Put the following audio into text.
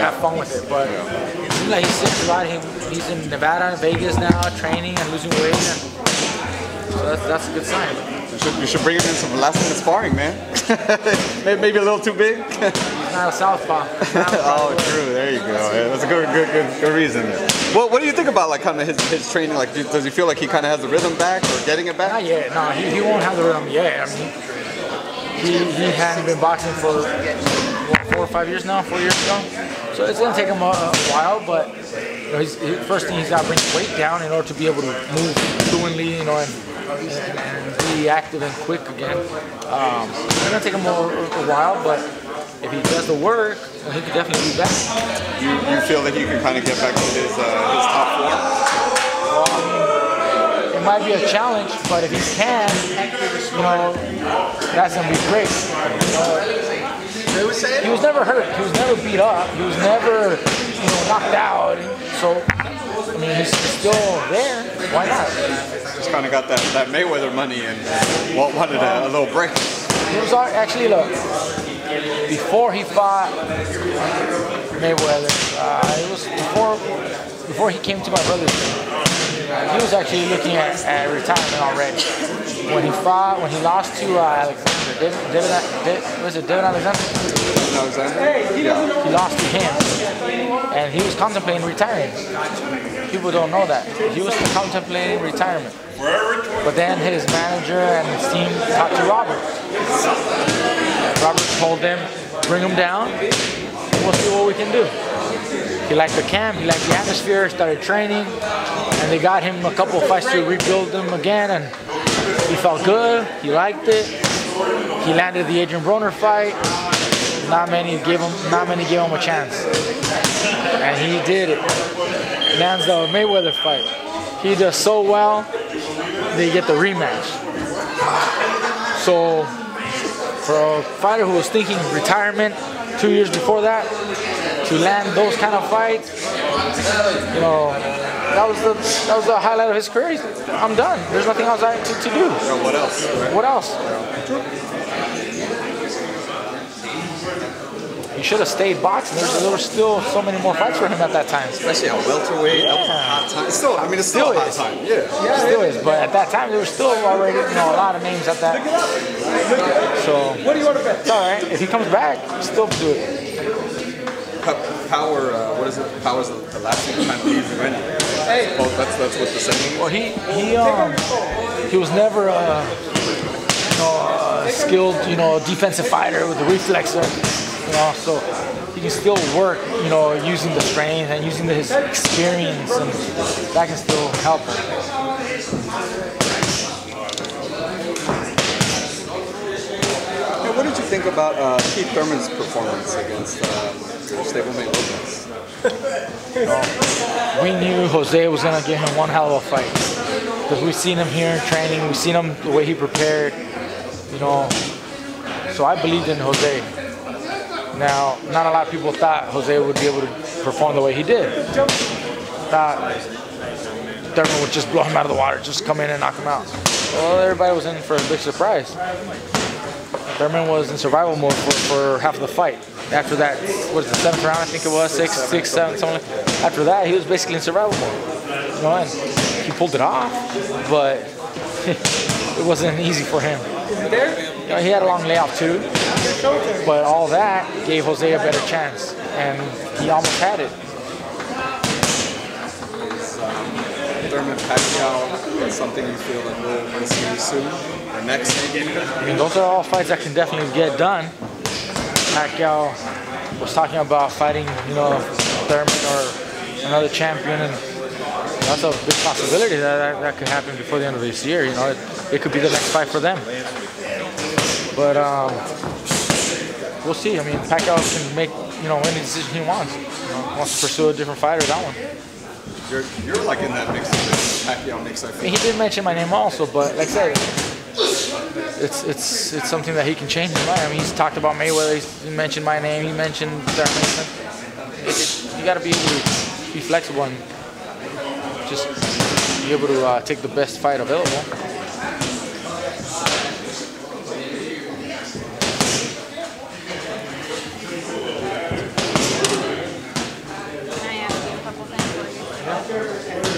have fun with it. But it seems like he's sick a lot. He's in Nevada and Vegas now, training and losing weight. So that's a good sign. You should bring him in some last-minute sparring, man. Maybe a little too big. He's not a southpaw. Oh, true. There you go. Yeah, that's a good reason. Well, what do you think about like kind of his training? Like, does he feel like he kind of has the rhythm back or getting it back? Not yet. No, he won't have the rhythm yet. I mean, he hadn't been boxing for what, 4 or 5 years now, 4 years ago. So it's gonna take him a while, but you know, first thing he's got to bring his weight down in order to be able to move fluently, you know, and be active and quick again. It's gonna take him a while, but if he does the work, well, he could definitely be back. You feel that he can kind of get back to his top form? Well, I mean, it might be a challenge, but if he can, you know, that's gonna be great. He was never hurt. He was never beat up. He was never, you know, knocked out. So, I mean, he's still there. Why not? Just kind of got that Mayweather money and wanted a little break. He was actually, look, before he fought Mayweather, it was before he came to my brother's gym. He was actually looking at retirement already. When he lost to Alexander, David Alexander? Yeah. He lost to him, and he was contemplating retiring. People don't know that. He was contemplating retirement. But then his manager and his team talked to Robert. Robert told them, bring him down, and we'll see what we can do. He liked the camp, he liked the atmosphere, started training, and they got him a couple of fights to rebuild him again, and he felt good, he liked it. He landed the Adrian Broner fight. Not many gave him a chance. And he did it. Lands the Mayweather fight. He does so well, they get the rematch. So for a fighter who was thinking retirement 2 years before that, to land those kind of fights, you know, that was the highlight of his career. I'm done. There's nothing else to do. What else? What else? He should have stayed boxing. There were still so many more fights for him at that time. Especially at welterweight. That was a hot time. It's still a hot time. Yeah. It still is. But at that time, there were still already, you know, a lot of names at that. So what do you want to bet? It's all right. If he comes back, still do it. Power. What is it? Power is the last thing time to leave you anyway. Well, that's what the saying. Well, he was never a skilled, you know, defensive fighter with a reflexer. You know, so he can still work, you know, using the strength and using his experience, and that can still help him. Hey, what did you think about Keith Thurman's performance against your stablemate Lopez? We knew Jose was going to give him one hell of a fight, because we've seen him here in training, we've seen him the way he prepared, you know, so I believed in Jose. Now, not a lot of people thought Jose would be able to perform the way he did. Thought Thurman would just blow him out of the water, just come in and knock him out. Well, everybody was in for a big surprise. Thurman was in survival mode for half of the fight. After that, what is the 7th round, I think it was, 6, 7, something like that. After that, he was basically in survival mode. You know, and he pulled it off, but it wasn't easy for him. You know, he had a long layoff too, but all that gave Jose a better chance, and he almost had it. Thurman Pacquiao is something you feel that we'll see soon, or next? I mean, those are all fights that can definitely get done. Pacquiao was talking about fighting, you know, Thurman or another champion, and that's a big possibility that could happen before the end of this year. You know, it could be the next fight for them. But we'll see. I mean, Pacquiao can make, you know, any decision he wants. You know, wants to pursue a different fight or that one. You're like in that mix, Pacquiao mix. I mean, he did mention my name also, but like I said, it's something that he can change his mind. I mean, he's talked about Mayweather. He mentioned my name. He mentioned Thurman. You got to be able to be flexible and just be able to take the best fight available. Yeah.